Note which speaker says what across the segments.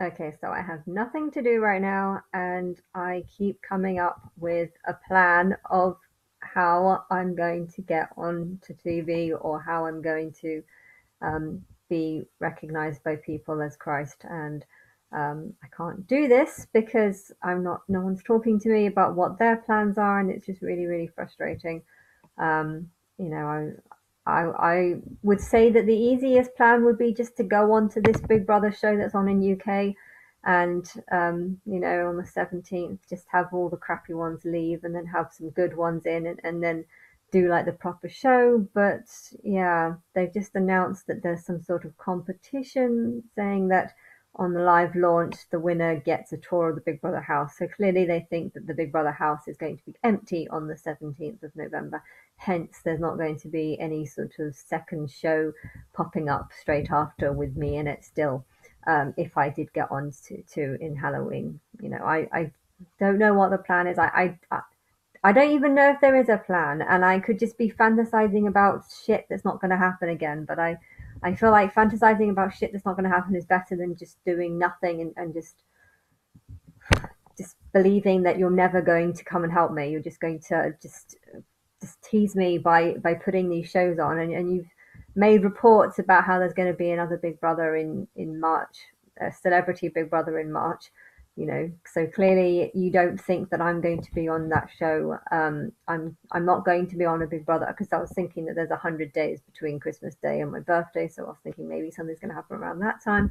Speaker 1: Okay, so I have nothing to do right now, and I keep coming up with a plan of how I'm going to get on to TV or how I'm going to be recognized by people as Christ. And I can't do this because no one's talking to me about what their plans are, and it's just really, really frustrating. Um, you know, I would say that the easiest plan would be just to go on to this Big Brother show that's on in UK, and on the 17th, just have all the crappy ones leave, and then have some good ones in, and then do like the proper show. But yeah, they've just announced that there's some sort of competition saying that on the live launch, the winner gets a tour of the Big Brother house. So clearly, they think that the Big Brother house is going to be empty on the 17th of November. Hence, there's not going to be any sort of second show popping up straight after with me in it still. If I did get on to in Halloween, I don't know what the plan is. I don't even know if there is a plan, and I could just be fantasizing about shit that's not going to happen again. But I feel like fantasizing about shit that's not going to happen is better than just doing nothing and just believing that you're never going to come and help me. You're just going to just tease me by putting these shows on, and you've made reports about how there's going to be another Big Brother in March, a celebrity Big Brother in March. So clearly you don't think that I'm going to be on that show. I'm not going to be on a Big Brother because I was thinking that there's 100 days between Christmas Day and my birthday, so I was thinking maybe something's going to happen around that time.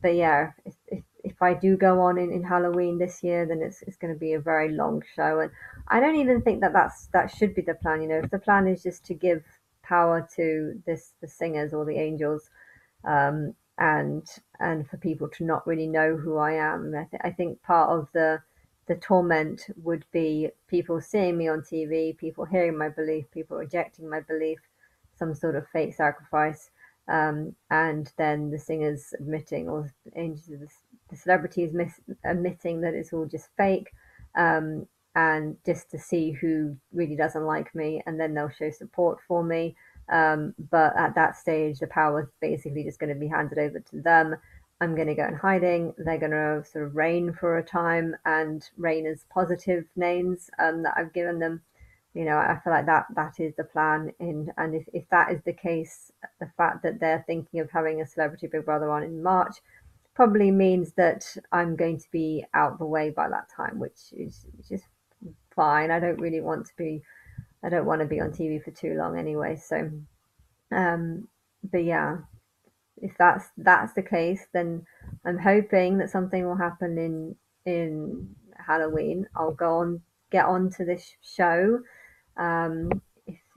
Speaker 1: But yeah, if I do go on in Halloween this year, then it's going to be a very long show, and I don't even think that should be the plan. If the plan is just to give power to the singers or the angels, and for people to not really know who I am, I think part of the torment would be people seeing me on TV, people hearing my belief, people rejecting my belief, some sort of fake sacrifice, and then the singers admitting, or the celebrities admitting that it's all just fake, um, and just to see who really doesn't like me, and then they'll show support for me. But at that stage, the power is basically just going to be handed over to them. I'm going to go in hiding. They're going to sort of reign for a time and reign as positive names that I've given them. I feel like that is the plan. And if that is the case, the fact that they're thinking of having a celebrity Big Brother on in March probably means that I'm going to be out the way by that time, which is fine. I don't want to be on TV for too long anyway. So, um, but yeah, if that's the case, then I'm hoping that something will happen in Halloween. I'll get on to this show.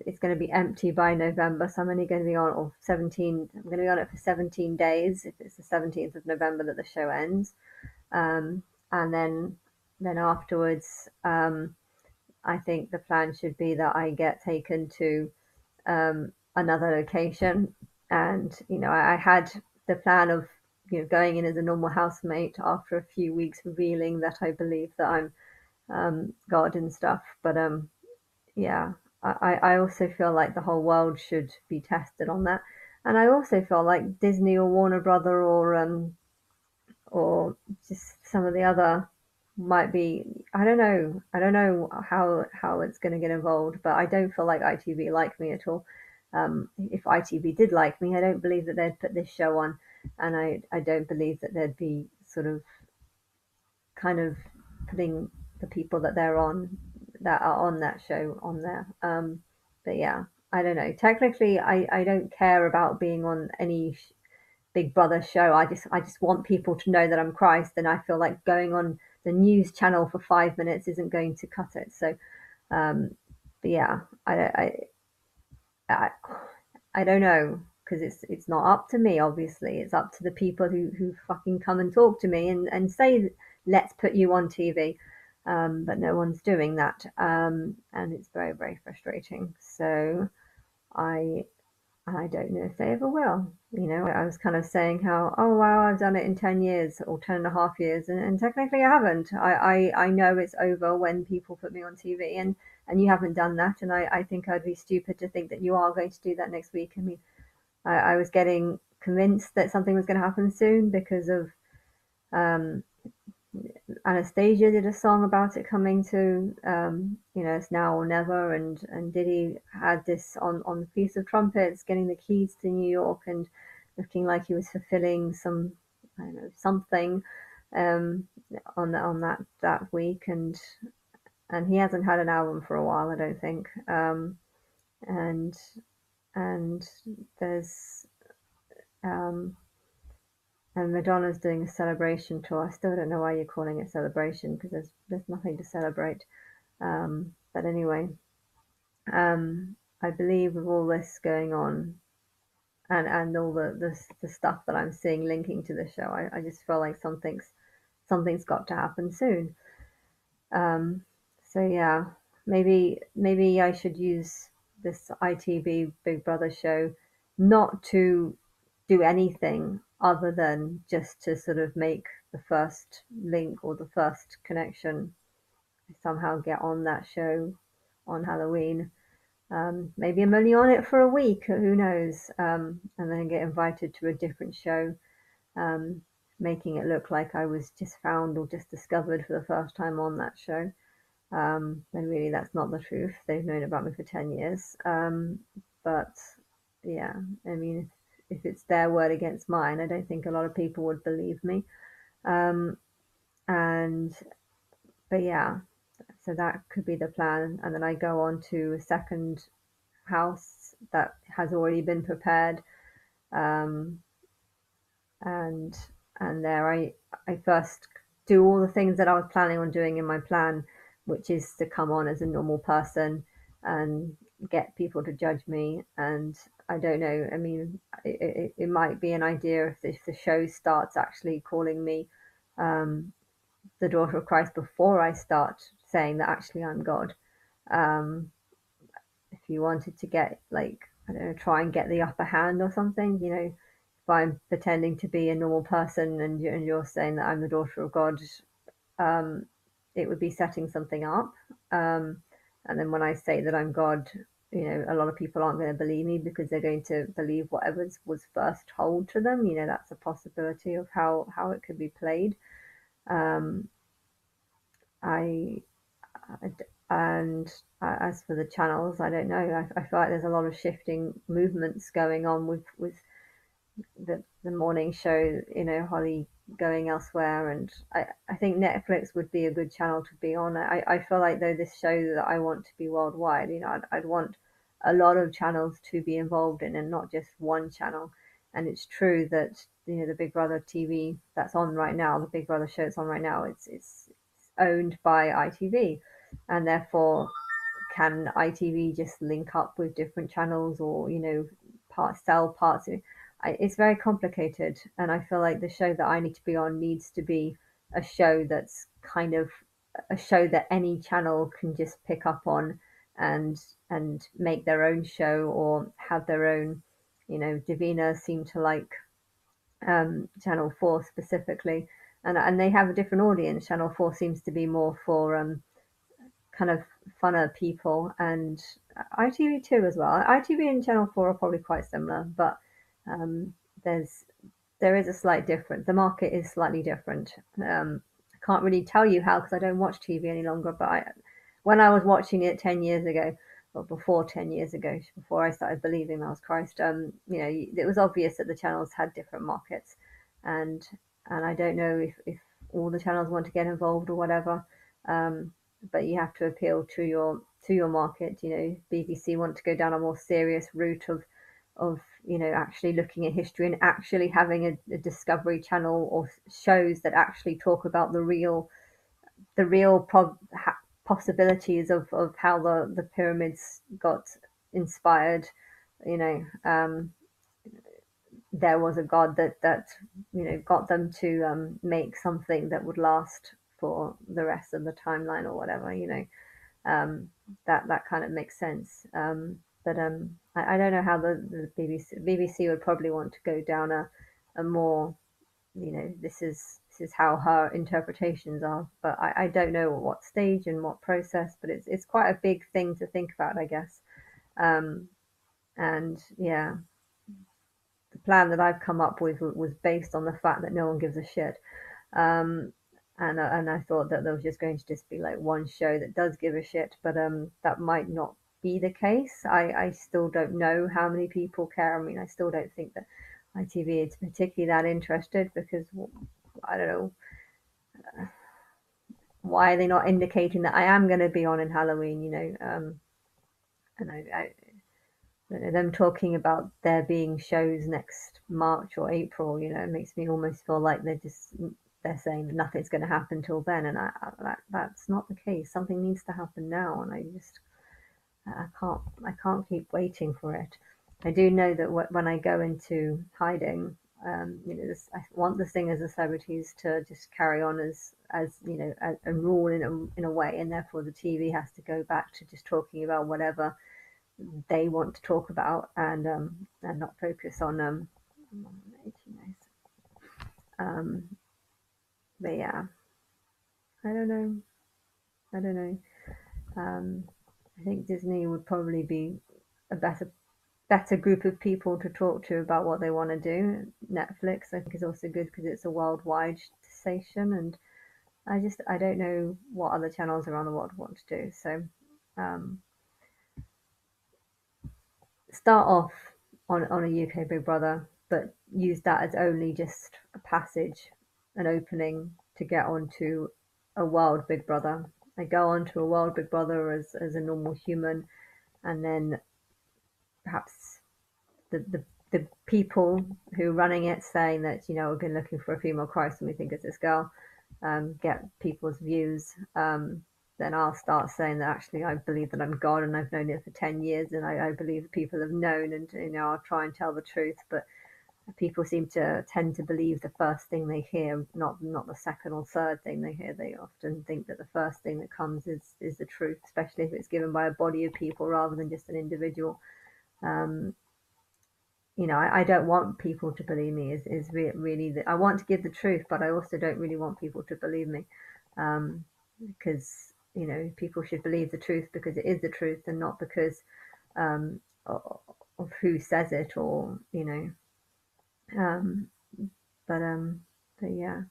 Speaker 1: It's going to be empty by November, so I'm only going to be on or 17. I'm going to be on it for 17 days. If it's the 17th of November that the show ends, um, and then afterwards, I think the plan should be that I get taken to another location. And I had the plan of going in as a normal housemate after a few weeks, revealing that I believe that I'm God and stuff. But yeah, I also feel like the whole world should be tested on that. And I also feel like Disney or Warner Brother or just some of the other might be. I don't know how it's going to get involved, but I don't feel like ITV like me at all. If ITV did like me, I don't believe that they'd put this show on, and I don't believe that they'd be sort of kind of putting the people that are on that show on there. But yeah, I don't know. Technically, I don't care about being on any Big Brother show. I just want people to know that I'm Christ, and I feel like going on the news channel for 5 minutes isn't going to cut it. So, um, but yeah, I, I don't know because it's not up to me. Obviously, it's up to the people who fucking come and talk to me and say let's put you on TV. But no one's doing that, and it's very very frustrating. So I I don't know if they ever will. I was kind of saying how, oh wow, I've done it in 10 years or 10.5 years, and technically I haven't. I know it's over when people put me on TV, and you haven't done that, and I think I'd be stupid to think that you are going to do that next week. I mean, I was getting convinced that something was going to happen soon because of Um, Anastasia did a song about it coming to, It's Now or Never, and Diddy had this on the Feast of Trumpets, getting the keys to New York and looking like he was fulfilling some, I don't know, something um, on that week, and he hasn't had an album for a while, I don't think. And and there's um, and Madonna's doing a celebration tour. I still don't know why you're calling it celebration because there's nothing to celebrate. But anyway, I believe with all this going on and all the stuff that I'm seeing linking to the show, I just feel like something's got to happen soon. Um, so yeah, maybe I should use this ITV Big Brother show not to do anything other than just to sort of make the first link or the first connection, somehow get on that show on Halloween. Maybe I'm only on it for a week, who knows? And then get invited to a different show, um, making it look like I was just found or just discovered for the first time on that show. When really that's not the truth. They've known about me for 10 years. But yeah, I mean, if it's their word against mine, I don't think a lot of people would believe me. Um, and, but yeah, so that could be the plan. And then I go on to a second house that has already been prepared. Um, and there I first do all the things that I was planning on doing in my plan, which is to come on as a normal person and get people to judge me. And I don't know. I mean, it might be an idea if the show starts actually calling me um, the daughter of Christ before I start saying that actually I'm God. Um, if you wanted to get like, I don't know, try and get the upper hand or something, if I'm pretending to be a normal person and you're saying that I'm the daughter of God, um, it would be setting something up. Um, and then when I say that I'm God, a lot of people aren't going to believe me because they're going to believe whatever was first told to them. That's a possibility of how it could be played. Um, I and as for the channels, I don't know. I feel like there's a lot of shifting movements going on with the morning show, Holly going elsewhere, and I think Netflix would be a good channel to be on. I feel like though this show that I want to be worldwide, I'd want a lot of channels to be involved in and not just one channel. And it's true that the Big Brother TV that's on right now, the Big Brother show that's on right now, it's owned by ITV, and therefore can ITV just link up with different channels or sell parts? It's very complicated, and I feel like the show that I need to be on needs to be a show that's kind of a show that any channel can just pick up on and make their own show or have their own. Davina seemed to like Channel 4 specifically, and they have a different audience. Channel 4 seems to be more for kind of funner people, and ITV2 as well. ITV and Channel 4 are probably quite similar, but um, there's there is a slight difference. The market is slightly different. I can't really tell you how because I don't watch TV any longer. But when I was watching it 10 years ago, or before 10 years ago, before I started believing that was Christ, it was obvious that the channels had different markets, and I don't know if all the channels want to get involved or whatever. Um, but you have to appeal to your market. BBC want to go down a more serious route of actually looking at history and actually having a Discovery Channel or shows that actually talk about the real possibilities of how the pyramids got inspired. You know, there was a god that got them to make something that would last for the rest of the timeline or whatever. That kind of makes sense. But I don't know how the BBC would probably want to go down a more, this is how her interpretations are. But I don't know what stage and what process. But it's quite a big thing to think about, I guess. Um, and yeah, the plan that I've come up with was based on the fact that no one gives a shit. Um, and I thought that there was just going to just be like one show that does give a shit, but that might not be the case. I still don't know how many people care. I mean, I still don't think that ITV is particularly that interested because I don't know why are they not indicating that I am going to be on in Halloween, and them talking about there being shows next March or April, it makes me almost feel like they're saying that nothing's going to happen till then, and that's not the case. Something needs to happen now, and I can't keep waiting for it. I do know that when I go into hiding, I want the singers and celebrities to just carry on as a rule in a way, and therefore the TV has to go back to just talking about whatever they want to talk about and not focus on 18 days. Um, but yeah, I don't know. I don't know. Um, I think Disney would probably be a better group of people to talk to about what they want to do. Netflix, I think, is also good because it's a worldwide station, and I don't know what other channels around the world want to do. So um, start off on a UK Big Brother, but use that as only just a passage, an opening to get onto a world Big Brother. I go onto a world Big Brother as a normal human, and then perhaps the people who are running it saying that we've been looking for a female Christ and we think it's this girl, get people's views. Then I'll start saying that actually I believe that I'm God and I've known it for 10 years and I believe people have known, and I'll try and tell the truth, but people seem to tend to believe the first thing they hear, not the second or third thing they hear. They often think that the first thing that comes is the truth, especially if it's given by a body of people rather than just an individual. um, I don't want people to believe me really I want to give the truth, but I also don't really want people to believe me, because people should believe the truth because it is the truth and not because um, of who says it, or um, but yeah.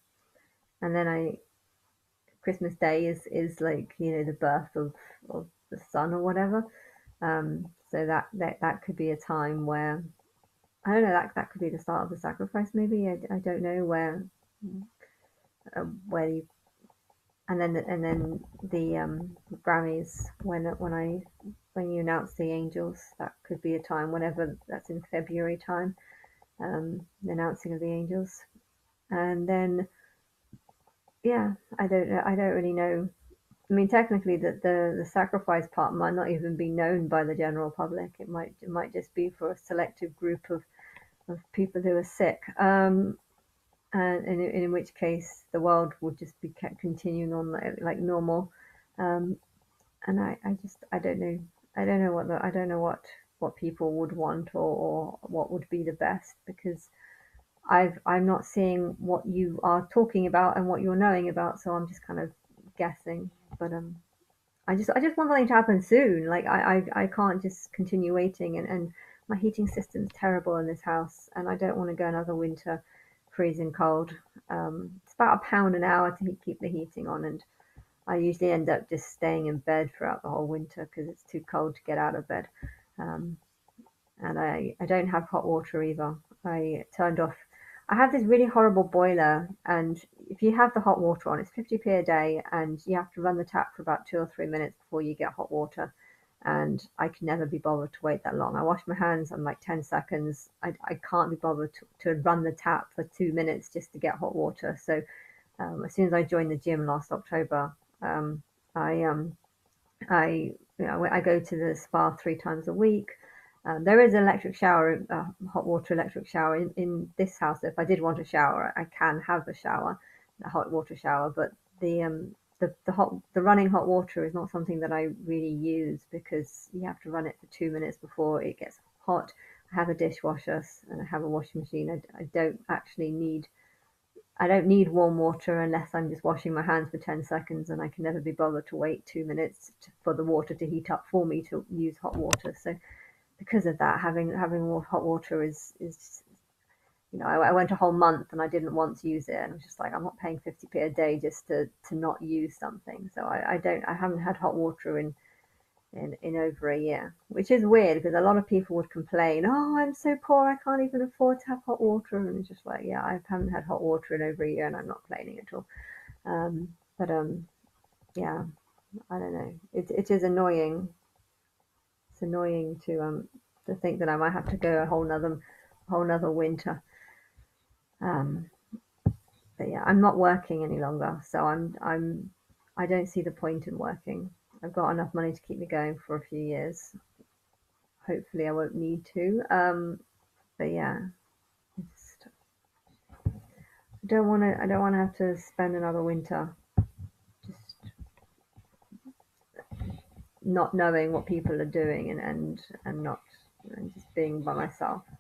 Speaker 1: And then I Christmas Day is like the birth of the sun or whatever. So that could be a time where I don't know, that could be the start of the sacrifice, maybe. I don't know where you, and then the Grammys, when you announce the angels, that could be a time, whenever that's in February time, the announcing of the angels. And then yeah, I don't really know. I mean, technically, the sacrifice part might not even be known by the general public. It might just be for a selective group of people who are sick. And in which case the world would just be kept continuing on like normal. Um, and I don't know. I don't know what people would want, or what would be the best, because I'm not seeing what you are talking about and what you're knowing about, so I'm just kind of guessing. But I just want something to happen soon. Like I can't just continue waiting, and my heating system's terrible in this house, and I don't want to go another winter freezing cold. It's about £1 an hour to keep the heating on, and I usually end up just staying in bed throughout the whole winter because it's too cold to get out of bed. Um, and I don't have hot water either. I turned off. I have this really horrible boiler, and if you have the hot water on, it's 50p a day, and you have to run the tap for about 2 or 3 minutes before you get hot water. And I can never be bothered to wait that long. I wash my hands in like 10 seconds. I can't be bothered to run the tap for 2 minutes just to get hot water. So as soon as I joined the gym last October, um, I I go to the spa 3 times a week. There is an electric shower, hot water electric shower in this house. If I did want a shower, I can have a shower, a hot water shower. But the running hot water is not something that I really use because you have to run it for 2 minutes before it gets hot. I have a dishwasher and I have a washing machine. I don't need warm water unless I'm just washing my hands for 10 seconds, and I can never be bothered to wait 2 minutes for the water to heat up for me to use hot water. So because of that, having hot water is I went a whole month and I didn't once use it, and I was just like, I'm not paying 50p a day just to not use something. So I haven't had hot water in over a year, which is weird because a lot of people would complain, oh, I'm so poor, I can't even afford to have hot water. And it's just like, yeah, I haven't had hot water in over a year and I'm not complaining at all. But yeah, I don't know. It is annoying. It's annoying to think that I might have to go a whole nother winter. Um, but yeah, I'm not working any longer, so I don't see the point in working. I've got enough money to keep me going for a few years. Hopefully, I won't need to. But yeah, it's, I don't want to. I don't want to have to spend another winter just not knowing what people are doing and not and just being by myself.